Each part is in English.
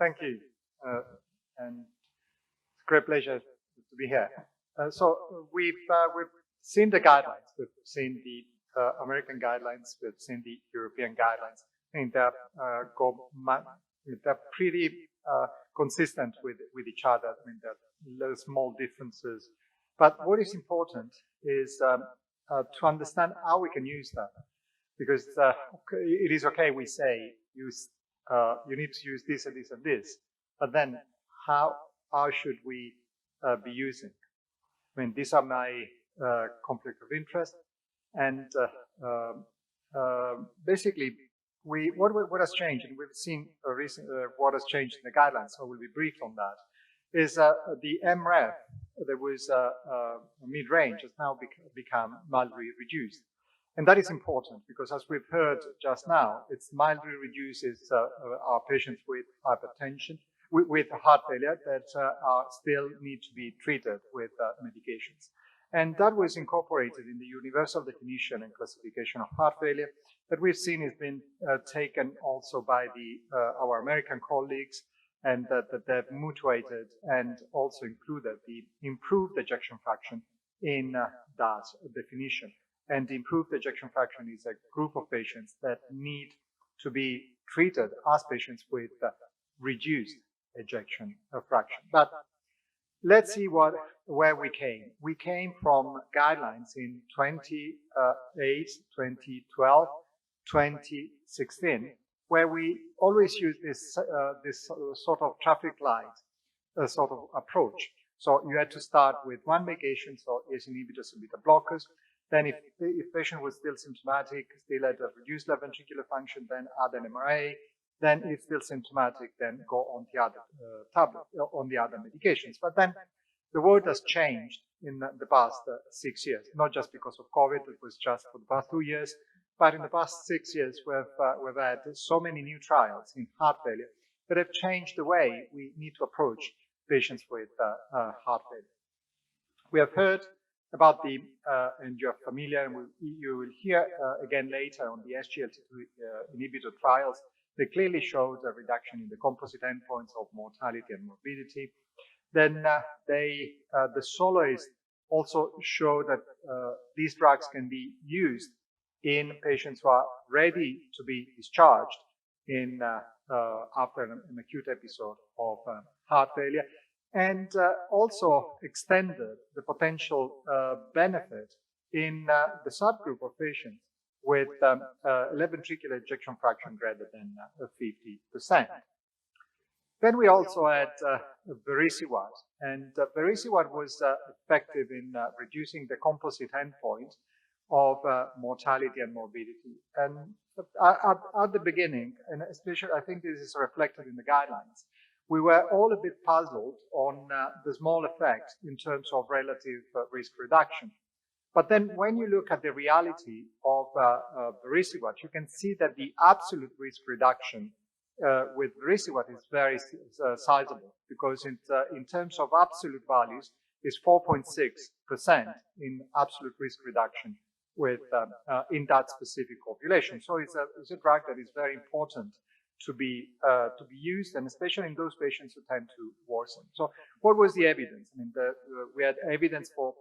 Thank you. And it's a great pleasure to be here. So we've seen the guidelines. We've seen the American guidelines. We've seen the European guidelines. I think they're pretty consistent with each other. I mean, there are little small differences. But what is important is to understand how we can use that. Because it is okay, we say, you need to use this and this and this. But then how should we be using? I mean, these are my conflict of interest. And basically, what has changed, and we've seen what has changed in the guidelines, so we'll be brief on that, is the MREF that was mid-range has now become mildly reduced. And that is important because, as we've heard just now, it's mildly reduces our patients with hypertension, with heart failure that still need to be treated with medications. And that was incorporated in the universal definition and classification of heart failure that we've seen has been taken also by our American colleagues, and that they've mutuated and also included the improved ejection fraction in that definition. And the improved ejection fraction is a group of patients that need to be treated as patients with reduced ejection fraction. But let's see where we came. We came from guidelines in 2008, 2012, 2016, where we always use this sort of traffic light sort of approach. So you had to start with one medication, so ACE inhibitors and beta blockers. Then if patient was still symptomatic, still had a reduced left ventricular function, then add an MRA. Then if still symptomatic, then go on the other on the other medications. But then the world has changed in the past 6 years, not just because of COVID, it was just for the past 2 years, but in the past 6 years, we've had so many new trials in heart failure that have changed the way we need to approach patients with heart failure. We have heard about and you're familiar, and you will hear again later on the SGLT2 inhibitor trials. They clearly showed a reduction in the composite endpoints of mortality and morbidity. Then the soloists also show that these drugs can be used in patients who are ready to be discharged after an acute episode of heart failure, and also extended the potential benefit in the subgroup of patients with left ventricular ejection fraction greater than 50%. Then we also had vericiguat, and vericiguat was effective in reducing the composite endpoint of mortality and morbidity. And at the beginning, and especially I think this is reflected in the guidelines, we were all a bit puzzled on the small effect in terms of relative risk reduction. But then when you look at the reality of vericiguat, you can see that the absolute risk reduction with vericiguat is very sizable, because in terms of absolute values, is 4.6% in absolute risk reduction with in that specific population. So it's a drug that is very important to be used, and especially in those patients who tend to worsen. So what was the evidence? I mean, we had evidence for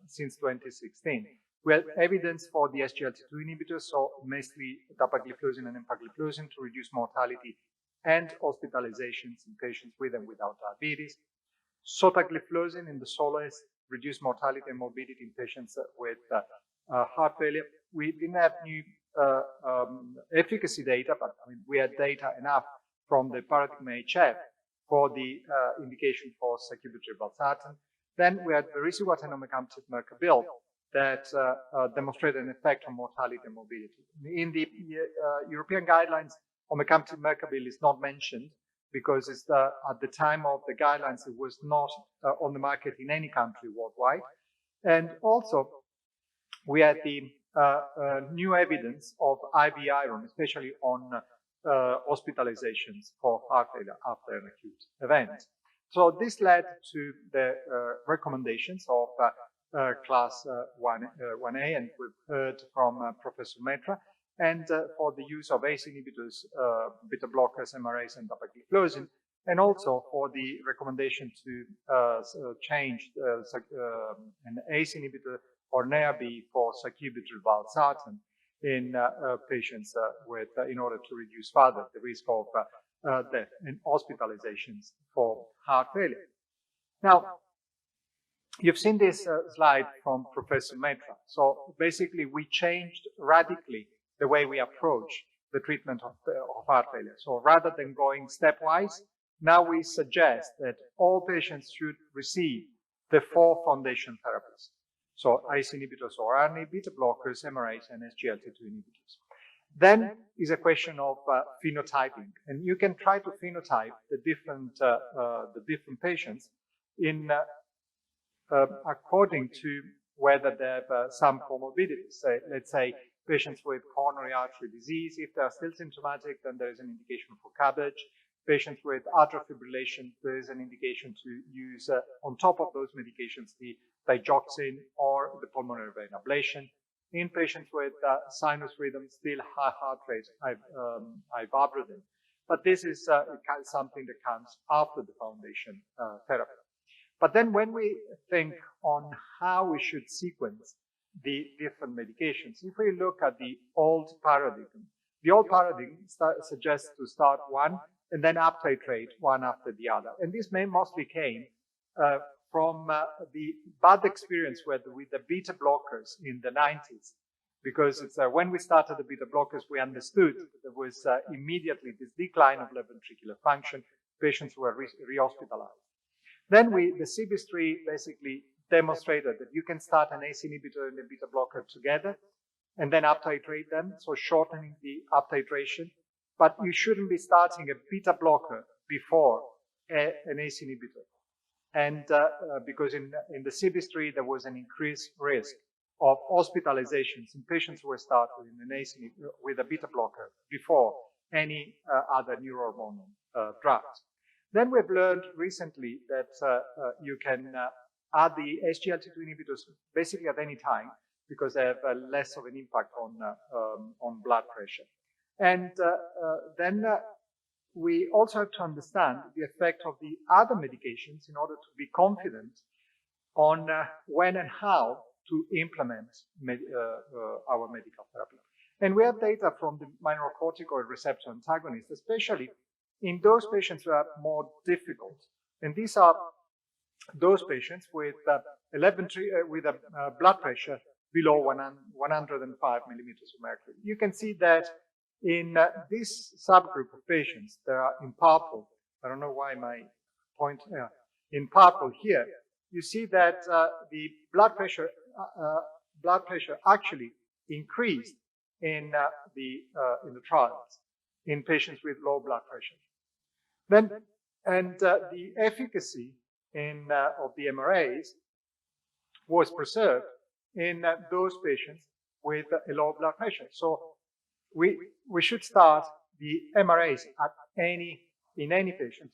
since 2016. We had evidence for the SGLT2 inhibitors, so mostly dapagliflozin and empagliflozin, to reduce mortality and hospitalizations in patients with and without diabetes. Sotagliflozin in the soloists reduced mortality and morbidity in patients with heart failure. We didn't have new efficacy data, but I mean, we had data enough from the Paradigm-HF for the indication for sacubitril valsartan. Then we had vericiguat and omecamtiv mecarbil that demonstrated an effect on mortality and morbidity. In the European guidelines, omecamtiv mecarbil is not mentioned because it's at the time of the guidelines, it was not on the market in any country worldwide. And also, we had the new evidence of IV iron, especially on hospitalizations for heart failure after an acute event. So this led to the recommendations of class 1A, and we've heard from Professor Metra and for the use of ACE inhibitors, beta blockers, MRAs, and dapagliflozin, and also for the recommendation to change an ACE inhibitor or NAIRB for sacubitril valsartan in patients in order to reduce further the risk of death and hospitalizations for heart failure. Now, you've seen this slide from Professor Metra. So basically, we changed radically the way we approach the treatment of heart failure. So rather than going stepwise, now we suggest that all patients should receive the 4 foundation therapies. So ACE inhibitors or RNA, beta blockers, MRAs, and SGLT2 inhibitors. Then is a question of phenotyping, and you can try to phenotype the different patients in according to whether they have some comorbidities. Let's say patients with coronary artery disease, if they are still symptomatic, then there is an indication for CABG. Patients with atrial fibrillation, there is an indication to use on top of those medications the digoxin or the pulmonary vein ablation. In patients with sinus rhythm, still high heart rate, ivabradine. But this is something that comes after the foundation therapy. But then when we think on how we should sequence the different medications, if we look at the old paradigm suggests to start one and then up-titrate one after the other. And this mostly came from the bad experience with the beta blockers in the 90s. Because it's, when we started the beta blockers, we understood that there was immediately this decline of left ventricular function. Patients were re-hospitalized. Then the CBIS-3 basically demonstrated that you can start an ACE inhibitor and a beta blocker together and then up-titrate them, so shortening the up-titration. But you shouldn't be starting a beta blocker before an ACE inhibitor. And because in the CBIS-3, there was an increased risk of hospitalizations in patients who were started in an ACE inhibitor with a beta blocker before any other neurohormonal drugs. Then we've learned recently that you can add the SGLT2 inhibitors basically at any time because they have less of an impact on blood pressure. And then we also have to understand the effect of the other medications in order to be confident on when and how to implement our medical therapy. And we have data from the mineralocorticoid receptor antagonists, especially in those patients who are more difficult. And these are those patients with with a blood pressure below 105 millimeters of mercury. You can see that in this subgroup of patients, there are in purple, I don't know why my point, in purple here, you see that the blood pressure actually increased in the trials in patients with low blood pressure. Then, the efficacy of the MRAs was preserved in those patients with a low blood pressure. So we should start the MRAs in any patient,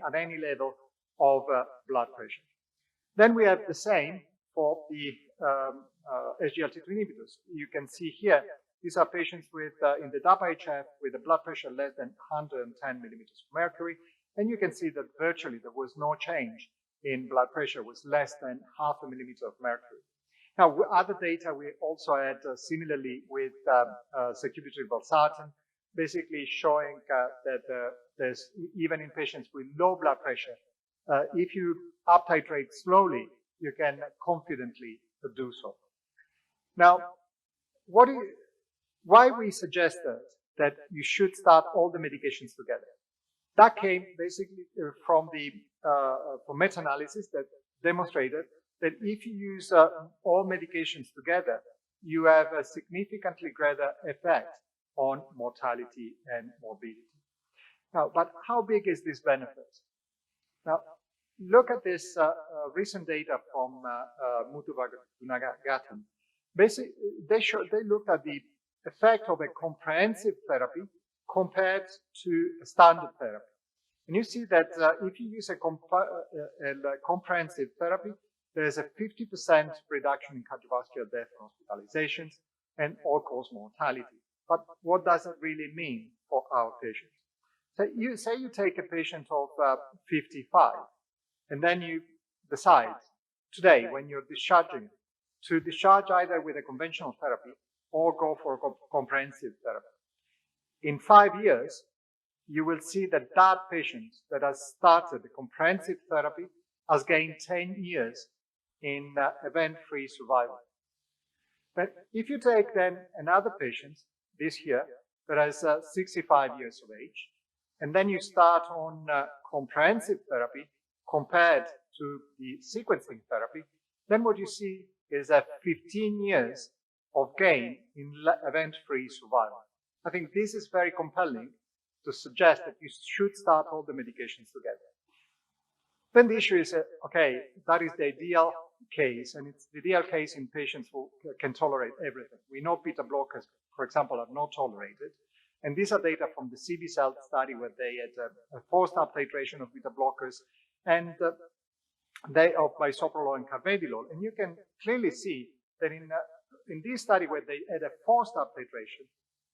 at any level of blood pressure. Then we have the same for the SGLT2 inhibitors. You can see here, these are patients with in the DAPA-HF with a blood pressure less than 110 millimeters of mercury. And you can see that virtually there was no change in blood pressure, it was less than half a millimeter of mercury. Now, other data we also had similarly with sacubitril valsartan, basically showing that there's, even in patients with low blood pressure, if you up-titrate slowly, you can confidently do so. Now, why we suggested that you should start all the medications together? That came basically from meta-analysis that demonstrated that if you use all medications together, you have a significantly greater effect on mortality and morbidity. Now, but how big is this benefit? Now, look at this recent data from Muthuvaganathan. Basically, they looked at the effect of a comprehensive therapy compared to a standard therapy. And you see that if you use a comprehensive therapy, there's a 50% reduction in cardiovascular death and hospitalizations and all-cause mortality. but what does it really mean for our patients? So you take a patient of 55, and then you decide today, when you're discharging, to discharge either with a conventional therapy or go for comprehensive therapy. In 5 years, you will see that that patient that has started the comprehensive therapy has gained 10 years in event-free survival. But if you take then another patient this year that has 65 years of age, and then you start on comprehensive therapy compared to the sequencing therapy, then what you see is 15 years of gain in event-free survival. I think this is very compelling to suggest that you should start all the medications together. Then the issue is, okay, that is the ideal case, and it's the ideal case in patients who can tolerate everything. We know beta blockers, for example, are not tolerated. And these are data from the CB-Cell study where they had a forced up titration of beta blockers and they of bisoprolol and carvedilol. And you can clearly see that in this study where they had a forced up titration,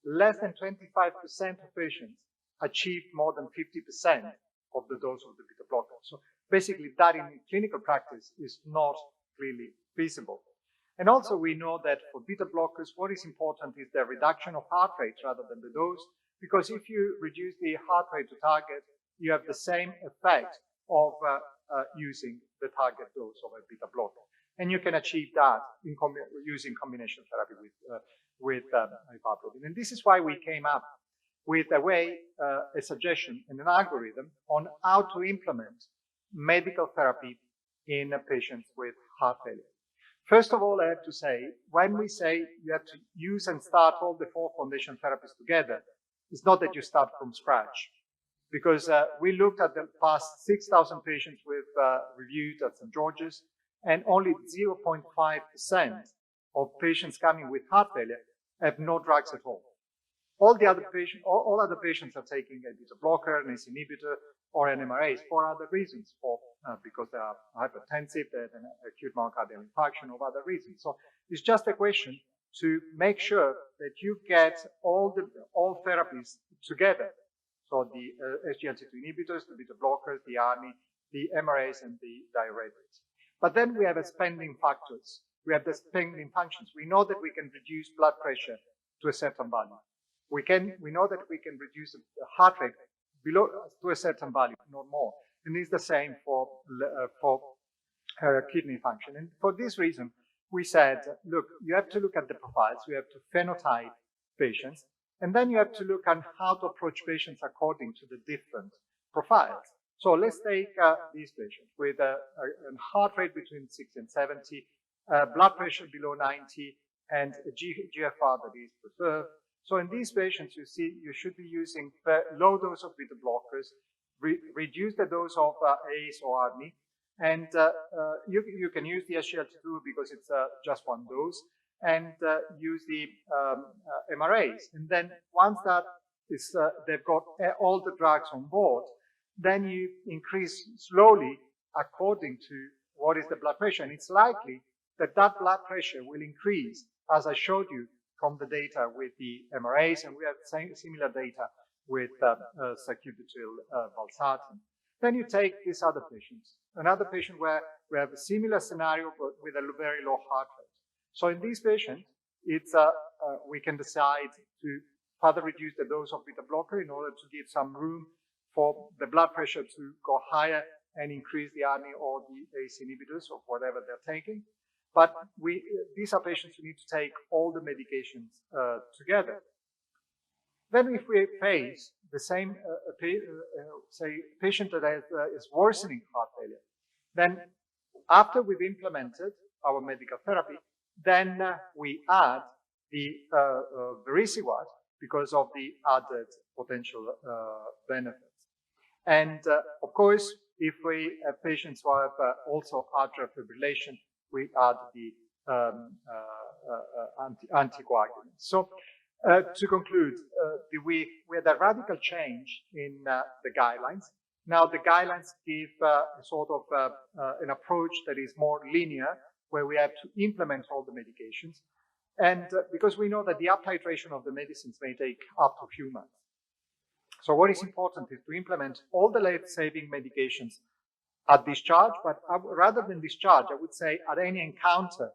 less than 25% of patients achieved more than 50% of the dose of the beta blocker. So basically that in clinical practice is not really feasible. And also we know that for beta blockers, what is important is the reduction of heart rate rather than the dose, because if you reduce the heart rate to target, you have the same effect of using the target dose of a beta blocker. And you can achieve that using combination therapy with ipaprodine. And this is why we came up with a suggestion and an algorithm on how to implement medical therapy in patients with heart failure. First of all, I have to say, when we say you have to use and start all the 4 foundation therapies together, it's not that you start from scratch. Because we looked at the past 6,000 patients we've reviewed at St. George's, and only 0.5% of patients coming with heart failure have no drugs at all. All other patients are taking a beta blocker, an ACE inhibitor, or an MRA for other reasons, because they are hypertensive, they have an acute myocardial infarction, or other reasons. So it's just a question to make sure that you get all therapies together. So the SGLT2 inhibitors, the beta blockers, the ARNI, the MRAs, and the diuretics. But then we have spending factors. We have the spending functions. We know that we can reduce blood pressure to a certain value. We know that we can reduce the heart rate below to a certain value, not more. And it's the same for kidney function. And for this reason, we said, look, you have to look at the profiles. You have to phenotype patients. And then you have to look at how to approach patients according to the different profiles. So let's take these patients with a heart rate between 60 and 70, blood pressure below 90, and a GFR that is preserved. So in these patients, you see, you should be using low dose of beta blockers, reduce the dose of ACE or ARNI, and you can use the SGLT2 because it's just one dose, and use the MRAs. And then once that is, they've got all the drugs on board, then you increase slowly according to what is the blood pressure. And it's likely that that blood pressure will increase, as I showed you from the data with the MRAs, and we have similar data with sacubitril valsartan. Then you take these other patients, another patient where we have a similar scenario but with a very low heart rate. So in these patients, it's we can decide to further reduce the dose of beta blocker in order to give some room for the blood pressure to go higher and increase the ARNI or the ACE inhibitors or whatever they're taking. But these are patients who need to take all the medications together. Then if we face the same, say, patient that is worsening heart failure, then after we've implemented our medical therapy, then we add the vericiguat because of the added potential benefits. And of course, if we have patients who have also atrial fibrillation, we add the anticoagulants. So to conclude, we had a radical change in the guidelines. Now the guidelines give sort of an approach that is more linear, where we have to implement all the medications. And because we know that the up titration of the medicines may take up to a few months. So what is important is to implement all the life-saving medications at discharge, but rather than discharge, I would say at any encounter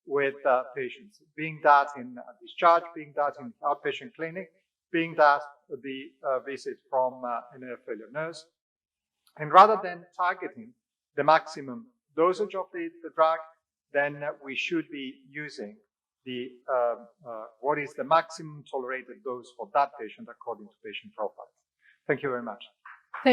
with patients, being that in discharge, being that in outpatient clinic, being that the visit from an air failure nurse. And rather than targeting the maximum dosage of the drug, then we should be using the what is the maximum tolerated dose for that patient according to patient profiles. Thank you very much.